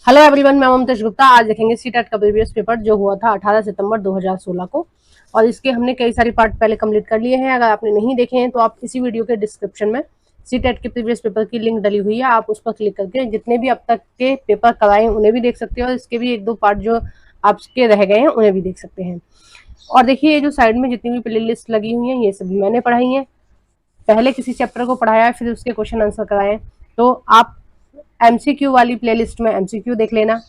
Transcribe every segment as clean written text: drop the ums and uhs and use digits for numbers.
Hello everyone, मैं ममताज गुप्ता। आज देखेंगे सीटेट का प्रीवियस पेपर जो हुआ था 18 सितंबर 2016 को, और इसके हमने कई सारे पार्ट पहले कंप्लीट कर लिए हैं। अगर आपने नहीं देखे हैं तो आप इसी वीडियो के डिस्क्रिप्शन में सीटेट के प्रीवियस पेपर की लिंक डली हुई है, आप उस पर क्लिक करके जितने भी अब तक के पेपर कराए उन्हें भी देख सकते हो, और इसके भी एक दो पार्ट जो आपके रह गए हैं उन्हें भी देख सकते हैं। और देखिए, ये जो साइड में जितनी भी प्ले लिस्ट लगी हुई है ये सभी मैंने पढ़ाई है। पहले किसी चैप्टर को पढ़ाया, फिर उसके क्वेश्चन आंसर कराए, तो आप एमसीक्यू वाली प्लेलिस्ट में एमसीक्यू देख लेना,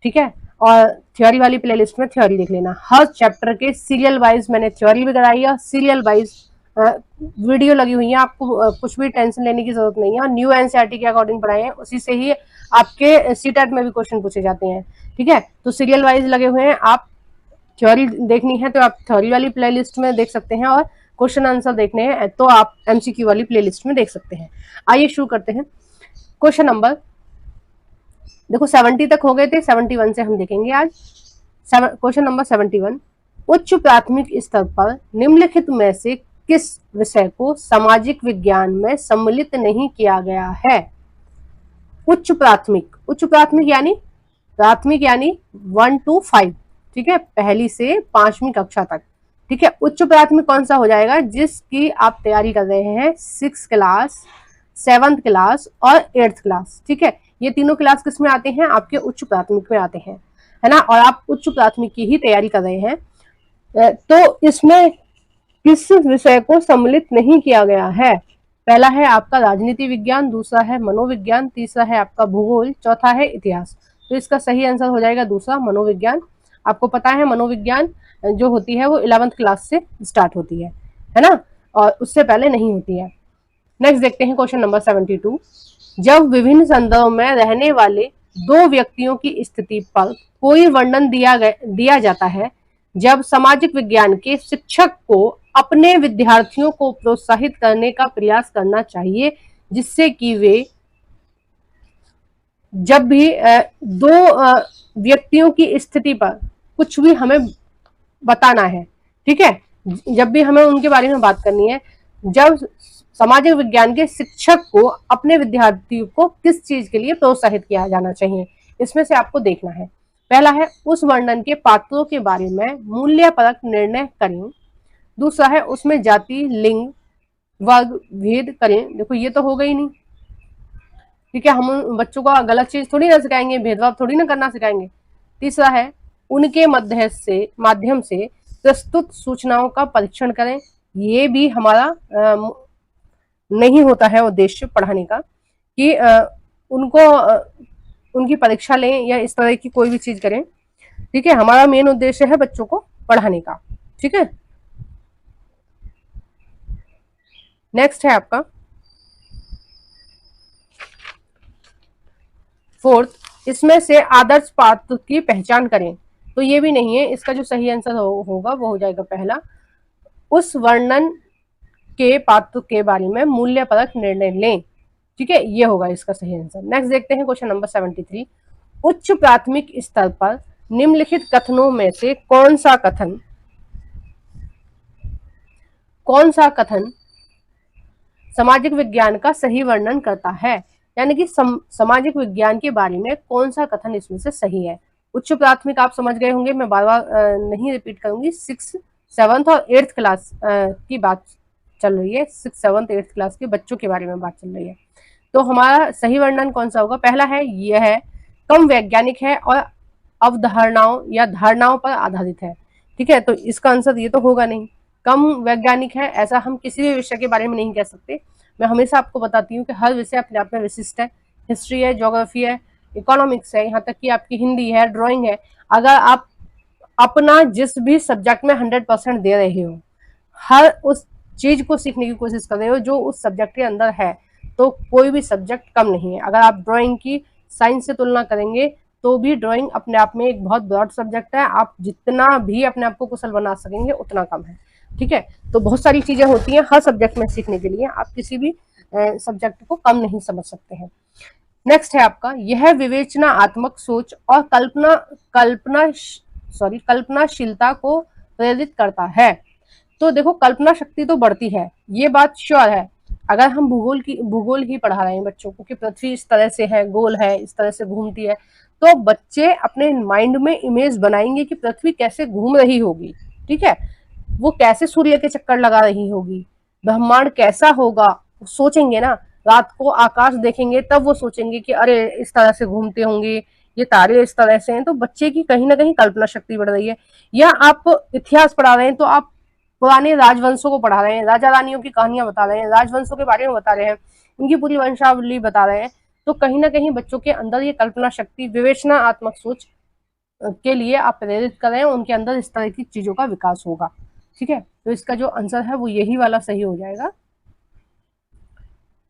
ठीक है, और थ्योरी वाली प्लेलिस्ट में थ्योरी देख लेना। हर चैप्टर के सीरियल वाइज मैंने थ्योरी भी कराई है, सीरियल वाइज वीडियो लगी हुई है, आपको कुछ भी टेंशन लेने की जरूरत नहीं है। और न्यू एनसीईआरटी के अकॉर्डिंग पढ़ाए हैं, उसी से ही आपके सीटेट में भी क्वेश्चन पूछे जाते हैं, ठीक है। तो सीरियल वाइज लगे हुए हैं, आप थ्योरी देखनी है तो आप थ्योरी वाली प्लेलिस्ट में देख सकते हैं, और क्वेश्चन आंसर देखने हैं तो आप एमसीक्यू वाली प्लेलिस्ट में देख सकते हैं। आइए शुरू करते हैं। क्वेश्चन नंबर देखो 70 तक हो गए थे, 71 से हम देखेंगे आज। क्वेश्चन नंबर 71, उच्च प्राथमिक स्तर पर निम्नलिखित में से किस विषय को सामाजिक विज्ञान में सम्मिलित नहीं किया गया है? उच्च प्राथमिक यानी 1 to 5, ठीक है, पहली से 5वीं कक्षा तक, ठीक है। उच्च प्राथमिक कौन सा हो जाएगा? जिसकी आप तैयारी कर रहे हैं 6th क्लास, 7th क्लास और 8th क्लास, ठीक है। ये तीनों क्लास किस में आते हैं? आपके उच्च प्राथमिक में आते हैं, है ना। और आप उच्च प्राथमिक की ही तैयारी कर रहे हैं, तो इसमें किस विषय को सम्मिलित नहीं किया गया है? पहला है आपका राजनीति विज्ञान, दूसरा है मनोविज्ञान, तीसरा है आपका भूगोल, चौथा है इतिहास। तो इसका सही आंसर हो जाएगा दूसरा, मनोविज्ञान। आपको पता है मनोविज्ञान जो होती है वो 11th क्लास से स्टार्ट होती है ना, और उससे पहले नहीं होती है। नेक्स्ट देखते हैं क्वेश्चन नंबर 72, जब विभिन्न संदर्भ में रहने वाले दो व्यक्तियों की स्थिति पर कोई वर्णन दिया जाता है, जब सामाजिक विज्ञान के शिक्षक को अपने विद्यार्थियों को प्रोत्साहित करने का प्रयास करना चाहिए, जिससे कि वे जब भी दो व्यक्तियों की स्थिति पर कुछ भी हमें बताना है, ठीक है, जब भी हमें उनके बारे में बात करनी है, जब सामाजिक विज्ञान के शिक्षक को अपने विद्यार्थियों को किस चीज के लिए प्रोत्साहित किया जाना चाहिए, इसमें से आपको देखना है। पहला है उस वर्णन के पात्रों के बारे में मूल्यपरक निर्णय करें। दूसरा है उसमें जाति, लिंग, वर्ग भेद करें। देखो ये तो हो गई नहीं, ठीक है, हम बच्चों को गलत चीज थोड़ी ना सिखाएंगे, भेदभाव थोड़ी ना करना सिखाएंगे। तीसरा है उनके माध्यम से प्रस्तुत सूचनाओं का परीक्षण करें। ये भी हमारा नहीं होता है उद्देश्य पढ़ाने का कि उनको उनकी परीक्षा लें या इस तरह की कोई भी चीज करें, ठीक है। हमारा मेन उद्देश्य है बच्चों को पढ़ाने का, ठीक है। नेक्स्ट है आपका 4th, इसमें से आदर्श पात्र की पहचान करें। तो ये भी नहीं है, इसका जो सही आंसर होगा वो हो जाएगा पहला, उस वर्णन के पात्र के बारे में मूल्यपरक निर्णय लें, ठीक है, ये होगा इसका सही आंसर। नेक्स्ट देखते हैं क्वेश्चन नंबर 73, उच्च प्राथमिक स्तर पर निम्नलिखित कथनों में से कौन सा कथन सामाजिक विज्ञान का सही वर्णन करता है? यानी कि सामाजिक विज्ञान के बारे में कौन सा कथन इसमें से सही है? उच्च प्राथमिक आप समझ गए होंगे, मैं बार बार नहीं रिपीट करूंगी। 6th, 7th और 8th क्लास की बात चल रही है, 6th, 7th, 8th क्लास के बच्चों के बारे में बात चल रही है। तो हमारा सही वर्णन कौन सा होगा? पहला है यह है कम वैज्ञानिक है और अवधारणाओं या धारणाओं पर आधारित है, ठीक है। तो इसका आंसर ये तो होगा नहीं, कम वैज्ञानिक है ऐसा हम किसी भी विषय के बारे में नहीं कह सकते। मैं हमेशा आपको बताती हूँ कि हर विषय अपने आप में विशिष्ट है। हिस्ट्री है, ज्योग्राफी है, इकोनॉमिक्स है, यहाँ तक कि आपकी हिंदी है, ड्राइंग है। अगर आप अपना जिस भी सब्जेक्ट में 100% दे रहे हो, हर उस चीज को सीखने की कोशिश कर रहे हो जो उस सब्जेक्ट के अंदर है, तो कोई भी सब्जेक्ट कम नहीं है। अगर आप ड्राइंग की साइंस से तुलना करेंगे तो भी ड्राइंग अपने आप में एक बहुत ब्रॉड सब्जेक्ट है, आप जितना भी अपने आप को कुशल बना सकेंगे उतना कम है, ठीक है। तो बहुत सारी चीजें होती हैं हर सब्जेक्ट में सीखने के लिए, आप किसी भी सब्जेक्ट को कम नहीं समझ सकते हैं। नेक्स्ट है आपका, यह विवेचनात्मक सोच और कल्पनाशीलता को प्रेरित करता है। तो देखो कल्पना शक्ति तो बढ़ती है, ये बात श्योर है। अगर हम भूगोल ही पढ़ा रहे हैं बच्चों को कि पृथ्वी इस तरह से है, गोल है, इस तरह से घूमती है, तो बच्चे अपने माइंड में इमेज बनाएंगे कि पृथ्वी कैसे घूम रही होगी, ठीक है, वो कैसे सूर्य के चक्कर लगा रही होगी, ब्रह्मांड कैसा होगा, सोचेंगे ना। रात को आकाश देखेंगे तब वो सोचेंगे कि अरे इस तरह से घूमते होंगे, ये तारे इस तरह से हैं। तो बच्चे की कहीं ना कहीं कल्पना शक्ति बढ़ रही है। या आप इतिहास पढ़ा रहे हैं तो आप पुराने राजवंशों को पढ़ा रहे हैं, राजा रानियों की कहानियां बता रहे हैं, राजवंशों के बारे में बता रहे हैं, उनकी पूरी वंशावली बता रहे हैं, तो कहीं ना कहीं बच्चों के अंदर ये कल्पना शक्ति, विवेचनात्मक सोच के लिए आप प्रेरित कर रहे हैं, उनके अंदर इस तरह की चीजों का विकास होगा। ठीक है, तो इसका जो आंसर है वो यही वाला सही हो जाएगा।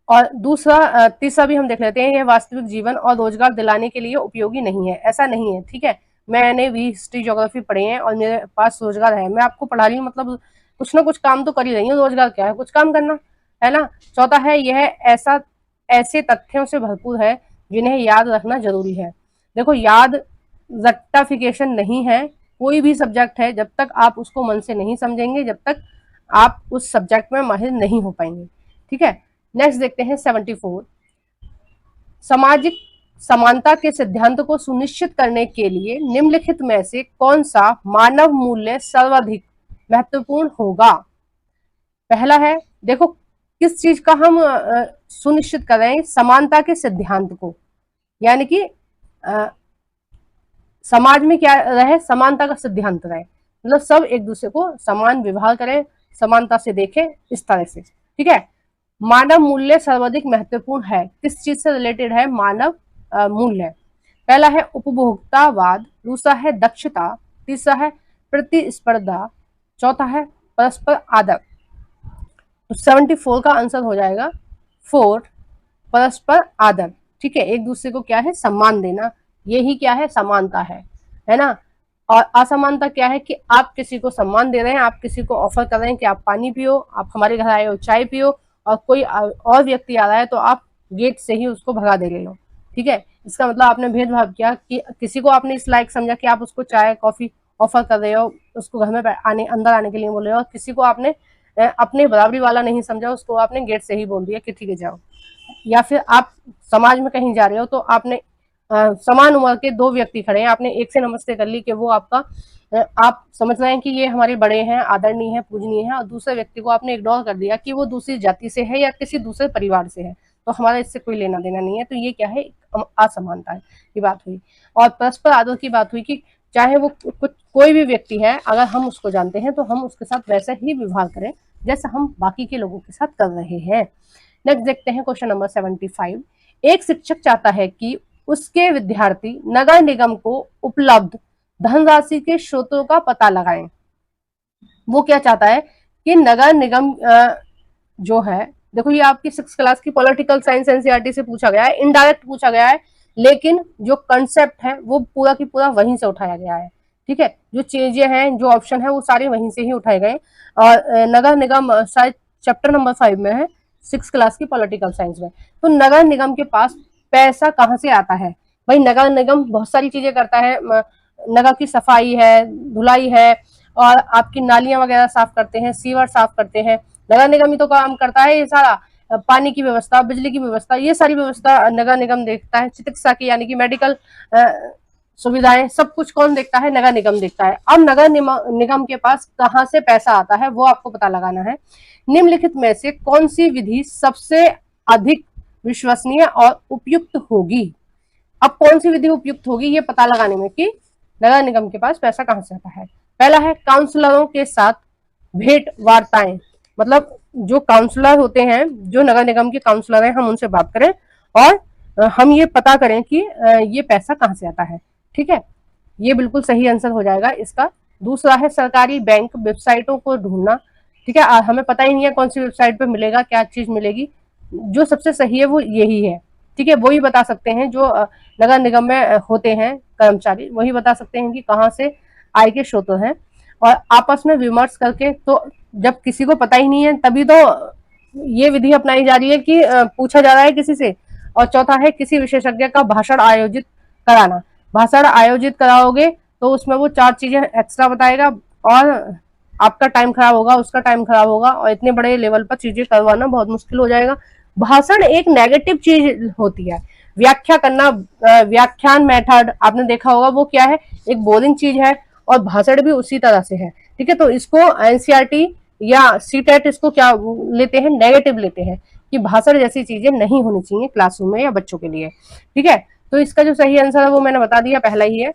और दूसरा तीसरा भी हम देख लेते हैं, यह वास्तविक जीवन और रोजगार दिलाने के लिए उपयोगी नहीं है। ऐसा नहीं है, ठीक है, मैंने भी हिस्ट्री ज्योग्राफी पढ़े हैं और मेरे पास रोजगार है, मैं आपको पढ़ा रही हूँ, मतलब कुछ ना कुछ काम तो कर ही रही हूँ। रोजगार क्या है, कुछ काम करना है ना। चौथा है, यह ऐसे तथ्यों से भरपूर है जिन्हें याद रखना जरूरी है। देखो, याद रट्टाफिकेशन नहीं है, कोई भी सब्जेक्ट है, जब तक आप उसको मन से नहीं समझेंगे, जब तक आप उस सब्जेक्ट में माहिर नहीं हो पाएंगे। ठीक है, नेक्स्ट देखते हैं 74। सामाजिक समानता के सिद्धांत को सुनिश्चित करने के लिए निम्नलिखित में से कौन सा मानव मूल्य सर्वाधिक महत्वपूर्ण होगा। पहला है, देखो किस चीज का हम सुनिश्चित कर रहे हैं, समानता के सिद्धांत को, यानी कि समाज में क्या रहे, समानता का सिद्धांत रहे, मतलब सब एक दूसरे को समान व्यवहार करें, समानता से देखें, इस तरह से। ठीक है, मानव मूल्य सर्वाधिक महत्वपूर्ण है, किस चीज से रिलेटेड है, मानव मूल्य। पहला है उपभोक्तावाद, दूसरा है दक्षता, तीसरा है प्रतिस्पर्धा, चौथा है परस्पर आदर। तो 74 का आंसर हो जाएगा 4, परस्पर आदर। ठीक है, एक दूसरे को क्या है, सम्मान देना, यही क्या है, समानता है ना। और असमानता क्या है कि आप किसी को सम्मान दे रहे हैं, आप किसी को ऑफर कर रहे हैं कि आप पानी पियो, आप हमारे घर आए हो चाय पियो, और कोई और व्यक्ति आ रहा है तो आप गेट से ही उसको भगा दे रहे हो। ठीक है, इसका मतलब आपने भेदभाव किया कि किसी को आपने इस लायक समझा कि आप उसको चाय कॉफी ऑफर कर रहे हो, उसको घर में अंदर आने के लिए बोल रहे हो, और किसी को आपने अपने बराबरी वाला नहीं समझा, उसको आपने गेट से ही बोल दिया कि ठीक है जाओ। या फिर आप समाज में कहीं जा रहे हो तो आपने समान उम्र के दो व्यक्ति खड़े हैं, आपने एक से नमस्ते कर ली कि वो आपका आप समझ रहे हैं कि ये हमारे बड़े हैं, आदरणीय है, पूजनीय है, और दूसरे व्यक्ति को आपने इग्नोर कर दिया कि वो दूसरी जाति से है या किसी दूसरे परिवार से है, तो हमारा इससे कोई लेना देना नहीं है। तो ये क्या है, असमानता की बात हुई। और परस्पर आदर की बात हुई कि चाहे वो कोई भी व्यक्ति है, अगर हम उसको जानते हैं तो हम उसके साथ वैसा ही व्यवहार करें जैसा हम बाकी के लोगों के साथ कर रहे हैं। नेक्स्ट देखते हैं क्वेश्चन नंबर 75। एक शिक्षक चाहता है कि उसके विद्यार्थी नगर निगम को उपलब्ध धनराशि के स्रोतों का पता लगाएं। वो क्या चाहता है कि नगर निगम जो है, देखो ये आपकी 6th क्लास की पॉलिटिकल साइंस एनसीईआरटी से पूछा गया है, इनडायरेक्ट पूछा गया है, लेकिन जो कंसेप्ट है वो पूरा की पूरा वहीं से उठाया गया है। ठीक है, जो चीजें हैं, जो ऑप्शन है, वो सारे वहीं से ही उठाए गए। और नगर निगम शायद चैप्टर नंबर 5 में है, 6th क्लास की पॉलिटिकल साइंस में। तो नगर निगम के पास पैसा कहाँ से आता है भाई? नगर निगम बहुत सारी चीजें करता है, नगर की सफाई है, धुलाई है, और आपकी नालियां वगैरह साफ करते हैं, सीवर साफ करते हैं, नगर निगम ही तो काम करता है। ये सारा पानी की व्यवस्था, बिजली की व्यवस्था, ये सारी व्यवस्था नगर निगम देखता है। चिकित्सा की यानी कि मेडिकल सुविधाएं, सब कुछ कौन देखता है? नगर निगम देखता है। अब नगर निगम के पास कहाँ से पैसा आता है वो आपको पता लगाना है। निम्नलिखित में से कौन सी विधि सबसे अधिक विश्वसनीय और उपयुक्त होगी? अब कौन सी विधि उपयुक्त होगी ये पता लगाने में कि नगर निगम के पास पैसा कहां से आता है। पहला है काउंसलरों के साथ भेंट वार्ताएं, मतलब जो काउंसलर होते हैं, जो नगर निगम के काउंसलर हैं, हम उनसे बात करें और हम ये पता करें कि ये पैसा कहां से आता है। ठीक है, ये बिल्कुल सही आंसर हो जाएगा इसका। दूसरा है सरकारी बैंक वेबसाइटों को ढूंढना। ठीक है, हमें पता ही नहीं है कौन सी वेबसाइट पे मिलेगा, क्या चीज मिलेगी, जो सबसे सही है वो यही है। ठीक है, वही बता सकते हैं, जो नगर निगम में होते हैं कर्मचारी, वही बता सकते हैं कि कहाँ से आय के स्रोत हैं। और आपस में विमर्श करके, तो जब किसी को पता ही नहीं है तभी तो ये विधि अपनाई जा रही है कि पूछा जा रहा है किसी से। और चौथा है किसी विशेषज्ञ का भाषण आयोजित कराना। भाषण आयोजित कराओगे तो उसमें वो 4 चीजें एक्स्ट्रा बताएगा, और आपका टाइम खराब होगा, उसका टाइम खराब होगा, और इतने बड़े लेवल पर चीजें करवाना बहुत मुश्किल हो जाएगा। भाषण एक नेगेटिव चीज होती है, व्याख्या करना, व्याख्यान मेथड आपने देखा होगा, वो क्या है, एक बोरिंग चीज है, और भाषण भी उसी तरह से है। ठीक है, तो इसको एनसीईआरटी या सीटेट इसको क्या लेते हैं, नेगेटिव लेते हैं, कि भाषण जैसी चीजें नहीं होनी चाहिए क्लासरूम में या बच्चों के लिए। ठीक है, तो इसका जो सही आंसर है वो मैंने बता दिया, पहला ही है।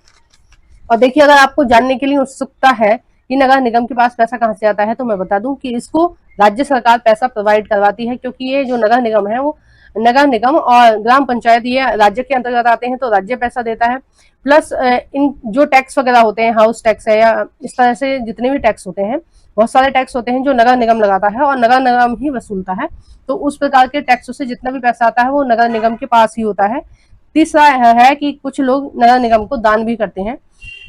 और देखिए, अगर आपको जानने के लिए उत्सुकता है कि नगर निगम के पास पैसा कहाँ से आता है, तो मैं बता दूं कि इसको राज्य सरकार पैसा प्रोवाइड करवाती है, क्योंकि ये जो नगर निगम है वो नगर निगम और ग्राम पंचायत ये राज्य के अंतर्गत आते हैं, तो राज्य पैसा देता है। प्लस इन जो टैक्स वगैरह होते हैं, हाउस टैक्स है या इस तरह से जितने भी टैक्स होते हैं, बहुत सारे टैक्स होते हैं जो नगर निगम लगाता है और नगर निगम ही वसूलता है। तो उस प्रकार के टैक्सों से जितना भी पैसा आता है वो नगर निगम के पास ही होता है। तीसरा है कि कुछ लोग नगर निगम को दान भी करते हैं,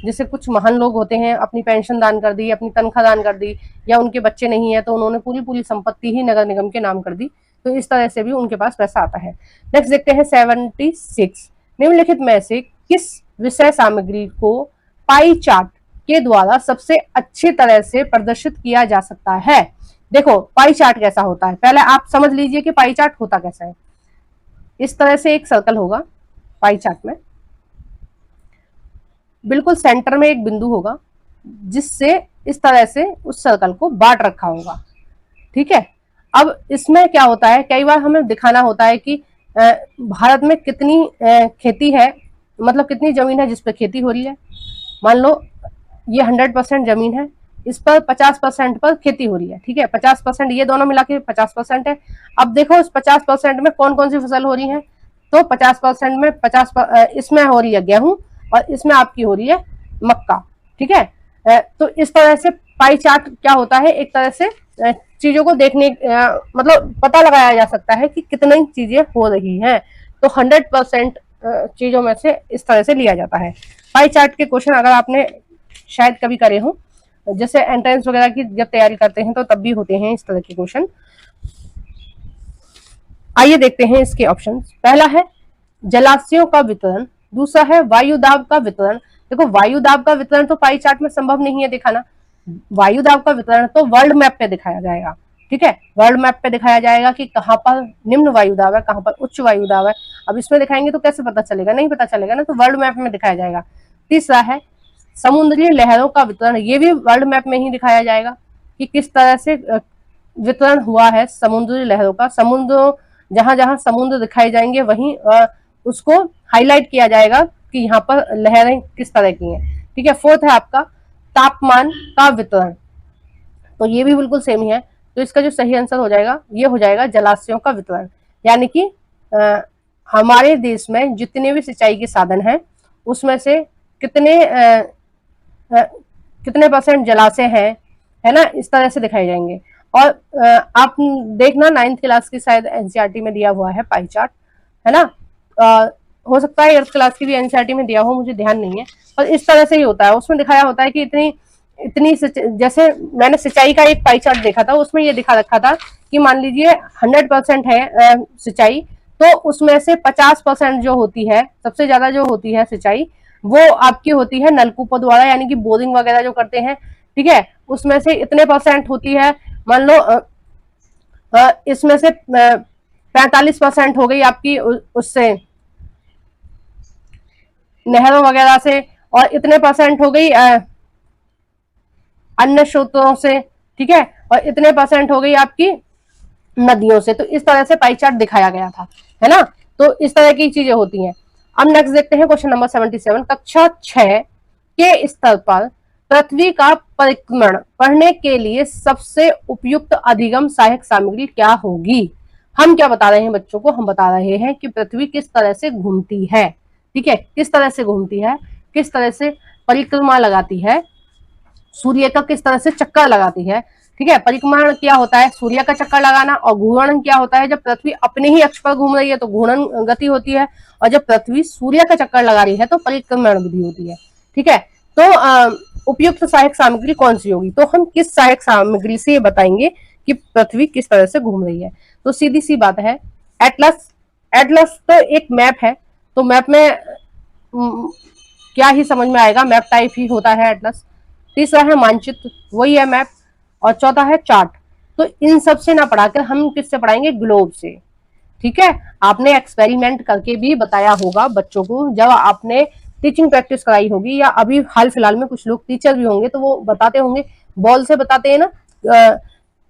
जैसे कुछ महान लोग होते हैं, अपनी पेंशन दान कर दी, अपनी तनख्वाह दान कर दी, या उनके बच्चे नहीं है तो उन्होंने पूरी पूरी संपत्ति ही नगर निगम के नाम कर दी, तो इस तरह से भी उनके पास पैसा आता है। नेक्स्ट देखते हैं 76, निम्नलिखित में से किस विषय सामग्री को पाई चार्ट के द्वारा सबसे अच्छी तरह से प्रदर्शित किया जा सकता है। देखो पाई चार्ट कैसा होता है, पहले आप समझ लीजिए कि पाई चार्ट होता कैसा है। इस तरह से एक सर्कल होगा पाई चार्ट में, बिल्कुल सेंटर में एक बिंदु होगा जिससे इस तरह से उस सर्कल को बांट रखा होगा। ठीक है, अब इसमें क्या होता है, कई बार हमें दिखाना होता है कि भारत में कितनी खेती है, मतलब कितनी जमीन है जिस पर खेती हो रही है। मान लो ये 100% जमीन है, इस पर 50% पर खेती हो रही है। ठीक है, 50% ये दोनों मिला के 50% है। अब देखो इस 50% में कौन कौन सी फसल हो रही है, तो 50% में इसमें हो रही है गेहूं और इसमें आपकी हो रही है मक्का। ठीक है, तो इस तरह से पाई चार्ट क्या होता है, एक तरह से चीजों को देखने मतलब पता लगाया जा सकता है कि कितनी चीजें हो रही हैं। तो 100% चीजों में से इस तरह से लिया जाता है। पाई चार्ट के क्वेश्चन अगर आपने शायद कभी करे हो, जैसे एंट्रेंस वगैरह की जब तैयारी करते हैं तो तब भी होते हैं इस तरह के क्वेश्चन। आइए देखते हैं इसके ऑप्शंस। पहला है जलाशयों का वितरण, दूसरा है वायु दाब का वितरण। देखो वायु दाब का वितरण तो पाई चार्ट में संभव नहीं है दिखाना, वायु दाब का वितरण तो वर्ल्ड मैप पे दिखाया जाएगा। ठीक है, वर्ल्ड मैप पे दिखाया जाएगा कि कहाँ पर निम्न वायु दाब है, कहाँ पर उच्च वायु दाब है। अब इसमें दिखाएंगे तो कैसे पता चलेगा, नहीं पता चलेगा ना, तो वर्ल्ड मैप में दिखाया जाएगा। तीसरा है समुद्री लहरों का वितरण, ये भी वर्ल्ड मैप में ही दिखाया जाएगा कि किस तरह से वितरण हुआ है समुद्री लहरों का। समुद्र जहां जहां समुद्र दिखाए जाएंगे वहीं उसको हाईलाइट किया जाएगा कि यहाँ पर लहरें किस तरह की हैं। ठीक है, फोर्थ है आपका तापमान का वितरण, तो ये भी बिल्कुल सेम ही है। तो इसका जो सही आंसर हो जाएगा ये हो जाएगा जलाशयों का वितरण, यानी कि हमारे देश में जितने भी सिंचाई के साधन हैं उसमें से कितने परसेंट जलाशय हैं, है ना, इस तरह से दिखाए जाएंगे। और आप देखना 9th क्लास की शायद एनसीईआरटी में दिया हुआ है पाई चार्ट, है ना, हो सकता है 8th क्लास की भी एनसीईआरटी में दिया हो, मुझे ध्यान नहीं है, पर इस तरह से ही होता है। उसमें दिखाया होता है कि इतनी इतनी जैसे मैंने सिंचाई का एक पाई चार्ट देखा था, उसमें ये दिखा रखा था कि मान लीजिए 100% है सिंचाई, तो उसमें से 50% जो होती है, सबसे ज्यादा जो होती है सिंचाई, वो आपकी होती है नलकूपों द्वारा, यानी कि बोरिंग वगैरह जो करते हैं। ठीक है, उसमें से इतने % होती है, मान लो इसमें से 45% हो गई आपकी उससे नहरों वगैरह से, और इतने % हो गई अन्य स्रोतों से। ठीक है, और इतने % हो गई आपकी नदियों से। तो इस तरह से पाई चार्ट दिखाया गया था, है ना, तो इस तरह की चीजें होती हैं। अब नेक्स्ट देखते हैं क्वेश्चन नंबर 77, कक्षा 6 के स्तर पर पृथ्वी का परिक्रमण पढ़ने के लिए सबसे उपयुक्त अधिगम सहायक सामग्री क्या होगी। हम क्या बता रहे हैं बच्चों को, हम बता रहे हैं कि पृथ्वी किस तरह से घूमती है। ठीक है, किस तरह से घूमती है, किस तरह से परिक्रमा लगाती है, सूर्य का किस तरह से चक्कर लगाती है। ठीक है, परिक्रमण क्या होता है, सूर्य का चक्कर लगाना, और घूर्णन क्या होता है, जब पृथ्वी अपने ही अक्ष पर घूम रही है तो घूर्णन गति होती है, और जब पृथ्वी सूर्य का चक्कर लगा रही है तो परिक्रमण विधि होती है। ठीक है, तो उपयुक्त सहायक सामग्री कौन सी होगी, तो हम किस सहायक सामग्री से ये बताएंगे कि पृथ्वी किस तरह से घूम रही है। तो सीधी सी बात है एटलस। एटलस तो एक मैप है, तो मैप में क्या ही समझ में आएगा, मैप टाइप ही होता है एटलस। तीसरा है मानचित्र, वही है मैप, और चौथा है चार्ट। तो इन सब से ना पढ़ाकर हम किससे पढ़ाएंगे, ग्लोब से। ठीक है, आपने एक्सपेरिमेंट करके भी बताया होगा बच्चों को, जब आपने टीचिंग प्रैक्टिस कराई होगी, या अभी हाल फिलहाल में कुछ लोग टीचर भी होंगे तो वो बताते होंगे, बॉल से बताते हैं ना,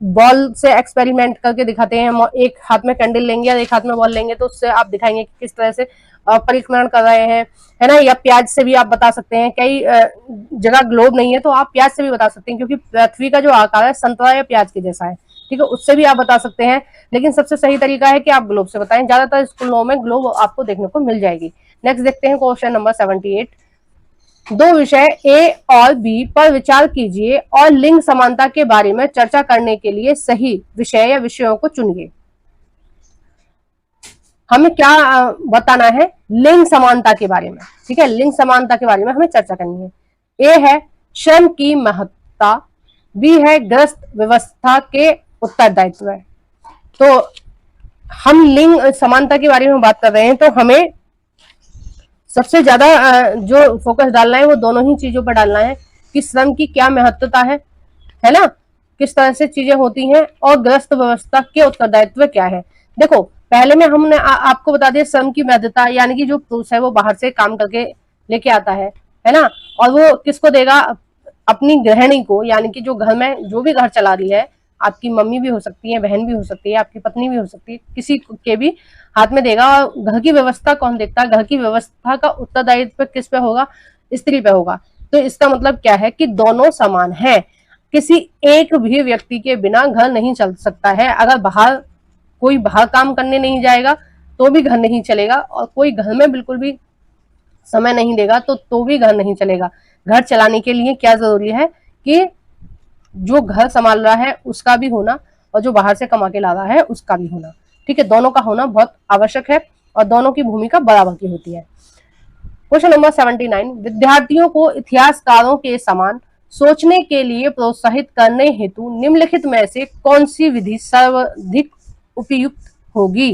बॉल से एक्सपेरिमेंट करके दिखाते हैं, हम एक हाथ में कैंडल लेंगे और एक हाथ में बॉल लेंगे, तो उससे आप दिखाएंगे कि किस तरह से परिक्रमण कर रहे हैं, है ना। या प्याज से भी आप बता सकते हैं, कई जगह ग्लोब नहीं है तो आप प्याज से भी बता सकते हैं, क्योंकि पृथ्वी का जो आकार है संतरा या प्याज के जैसा है, ठीक है, उससे भी आप बता सकते हैं। लेकिन सबसे सही तरीका है कि आप ग्लोब से बताएं, ज्यादातर स्कूलों में ग्लोब आपको देखने को मिल जाएगी। नेक्स्ट देखते हैं क्वेश्चन नंबर 78। दो विषय ए और बी पर विचार कीजिए और लिंग समानता के बारे में चर्चा करने के लिए सही विषय या विषयों को चुनिए। हमें क्या बताना है, लिंग समानता के बारे में, ठीक है, लिंग समानता के बारे में हमें चर्चा करनी है। ए है श्रम की महत्ता, बी है ग्रस्त व्यवस्था के उत्तरदायित्व है। तो हम लिंग समानता के बारे में बात कर रहे हैं, तो हमें सबसे ज्यादा जो फोकस डालना है वो दोनों ही चीजों पर डालना है, कि श्रम की क्या महत्वता है ना, किस तरह से चीजें होती हैं, और ग्रस्त व्यवस्था के उत्तरदायित्व क्या है। देखो पहले में हमने आपको बता दिया श्रम की महत्वता, यानी कि जो पुरुष है वो बाहर से काम करके लेके आता है ना, और वो किसको देगा, अपनी गृहिणी को, यानी कि जो घर में जो भी घर चला रही है, आपकी मम्मी भी हो सकती है, बहन भी हो सकती है, आपकी पत्नी भी हो सकती है, किसी के भी हाथ में देगा। और घर की व्यवस्था कौन देखता है, घर की व्यवस्था का उत्तरदायित्व किस पे होगा, स्त्री पे होगा। तो इसका मतलब क्या है कि दोनों समान है, किसी एक भी व्यक्ति के बिना घर नहीं चल सकता है। अगर कोई बाहर काम करने नहीं जाएगा तो भी घर नहीं चलेगा, और कोई घर में बिल्कुल भी समय नहीं देगा तो भी घर नहीं चलेगा। घर चलाने के लिए क्या जरूरी है कि जो घर संभाल रहा है उसका भी होना, और जो बाहर से कमा के ला रहा है उसका भी होना, ठीक है, दोनों का होना बहुत आवश्यक है, और दोनों की भूमिका बराबर की होती है। Question number 79। विद्यार्थियों को इतिहासकारों के समान सोचने के लिए प्रोत्साहित करने हेतु निम्नलिखित में से कौन सी विधि सर्वाधिक उपयुक्त होगी।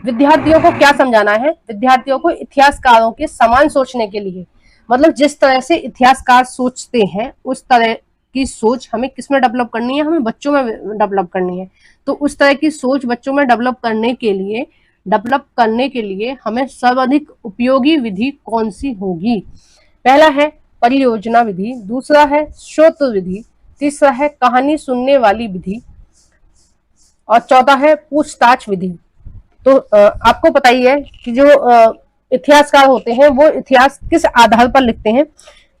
विद्यार्थियों को क्या समझाना है, विद्यार्थियों को इतिहासकारों के समान सोचने के लिए, मतलब जिस तरह से इतिहासकार सोचते हैं उस तरह की सोच हमें किसमें डेवलप करनी है, हमें बच्चों में डेवलप करनी है। तो उस तरह की सोच बच्चों में डेवलप करने के लिए हमें सर्वाधिक उपयोगी विधि कौन सी होगी। पहला है परियोजना विधि, दूसरा है श्रोत्र विधि, तीसरा है कहानी सुनने वाली विधि, और चौथा है पूछताछ विधि। तो आपको पता ही है कि जो इतिहासकार होते हैं वो इतिहास किस आधार पर लिखते हैं,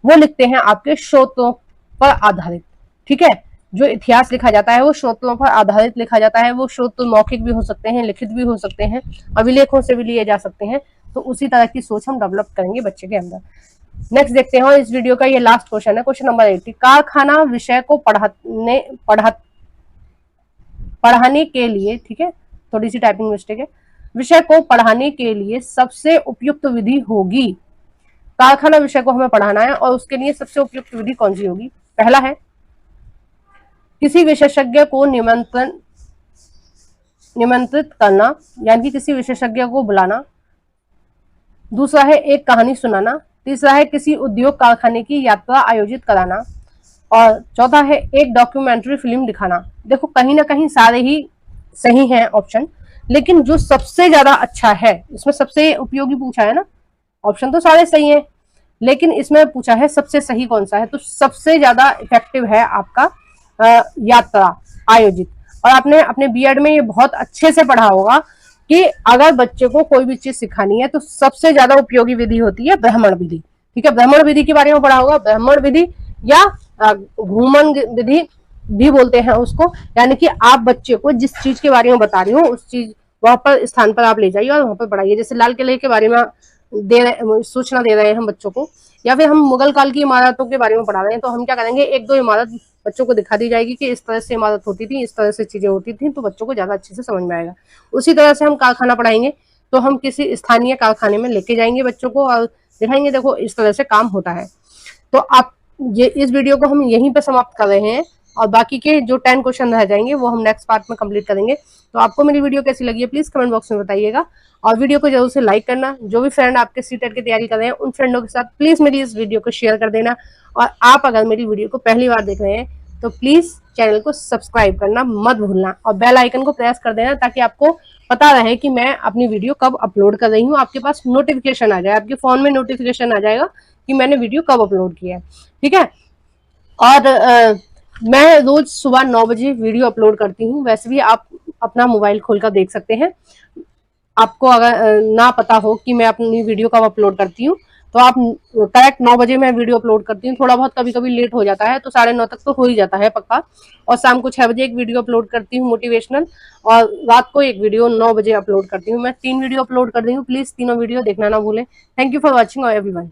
वो लिखते हैं आपके स्रोतों पर आधारित, ठीक है। जो इतिहास लिखा जाता है वो स्रोतों पर आधारित लिखा जाता है, वो स्रोत मौखिक भी हो सकते हैं, लिखित भी हो सकते हैं, अभिलेखों से भी लिए जा सकते हैं। तो उसी तरह की सोच हम डेवलप करेंगे बच्चे के अंदर। नेक्स्ट देखते हैं, और इस वीडियो का ये लास्ट क्वेश्चन है, क्वेश्चन नंबर 80। कारखाना विषय को पढ़ाने के लिए, ठीक है, थोड़ी सी टाइपिंग मिस्टेक है, विषय को पढ़ाने के लिए सबसे उपयुक्त विधि होगी। कारखाना विषय को हमें पढ़ाना है और उसके लिए सबसे उपयुक्त विधि कौन सी होगी। पहला है किसी विशेषज्ञ को निमंत्रित करना, यानी कि किसी विशेषज्ञ को बुलाना। दूसरा है एक कहानी सुनाना। तीसरा है किसी उद्योग कारखाने की यात्रा आयोजित कराना, और चौथा है एक डॉक्यूमेंट्री फिल्म दिखाना। देखो कहीं ना कहीं सारे ही सही हैं ऑप्शन, लेकिन जो सबसे ज्यादा अच्छा है, इसमें सबसे उपयोगी पूछा है ना, ऑप्शन तो सारे सही हैं, लेकिन इसमें पूछा है सबसे सही कौन सा है। तो सबसे ज्यादा इफेक्टिव है आपका यात्रा आयोजित। और आपने अपने बीएड में ये बहुत अच्छे से पढ़ा होगा कि अगर बच्चे को कोई भी चीज सिखानी है तो सबसे ज्यादा उपयोगी विधि होती है भ्रमण विधि, ठीक है। भ्रमण विधि के बारे में पढ़ा होगा, भ्रमण विधि या घूमन विधि भी बोलते हैं उसको, यानी कि आप बच्चे को जिस चीज के बारे में बता रही हो उस चीज वहां पर स्थान पर आप ले जाइए और वहां पर पढ़ाइए। जैसे लाल किले के बारे में सूचना दे रहे हैं हम बच्चों को, या फिर हम मुगल काल की इमारतों के बारे में पढ़ा रहे हैं, तो हम क्या करेंगे, एक दो इमारत बच्चों को दिखा दी जाएगी कि इस तरह से इमारत होती थी, इस तरह से चीजें होती थी, तो बच्चों को ज्यादा अच्छे से समझ में आएगा। उसी तरह से हम कारखाना पढ़ाएंगे, तो हम किसी स्थानीय कारखाने में लेके जाएंगे बच्चों को और दिखाएंगे देखो इस तरह से काम होता है। तो आप ये इस वीडियो को हम यहीं पे समाप्त कर रहे हैं, और बाकी के जो 10 क्वेश्चन रह जाएंगे वो हम नेक्स्ट पार्ट में कंप्लीट करेंगे। तो आपको मेरी वीडियो कैसी लगी है प्लीज कमेंट बॉक्स में बताइएगा, और वीडियो को जरूर से लाइक करना। जो भी फ्रेंड आपके सीटेट की तैयारी कर रहे हैं उन फ्रेंडों के साथ प्लीज मेरी इस वीडियो को शेयर कर देना। और आप अगर मेरी वीडियो को पहली बार देख रहे हैं तो प्लीज चैनल को सब्सक्राइब करना मत भूलना और बेल आइकन को प्रेस कर देना ताकि आपको पता रहे कि मैं अपनी वीडियो कब अपलोड कर रही हूँ। आपके पास नोटिफिकेशन आ जाए, आपके फोन में नोटिफिकेशन आ जाएगा कि मैंने वीडियो कब अपलोड किया है। ठीक है। और मैं रोज सुबह 9 बजे वीडियो अपलोड करती हूँ। वैसे भी आप अपना मोबाइल खोलकर देख सकते हैं। आपको अगर ना पता हो कि मैं अपनी वीडियो कब अपलोड करती हूँ तो आप करेक्ट 9 बजे मैं वीडियो अपलोड करती हूँ। थोड़ा बहुत कभी कभी लेट हो जाता है तो 9:30 तक तो हो ही जाता है पक्का। और शाम को 6 बजे एक वीडियो अपलोड करती हूँ मोटिवेशनल, और रात को एक वीडियो 9 बजे अपलोड करती हूँ। मैं 3 वीडियो अपलोड कर रही हूँ, प्लीज तीनों वीडियो देखना ना भूलें। Thank you for watching everyone.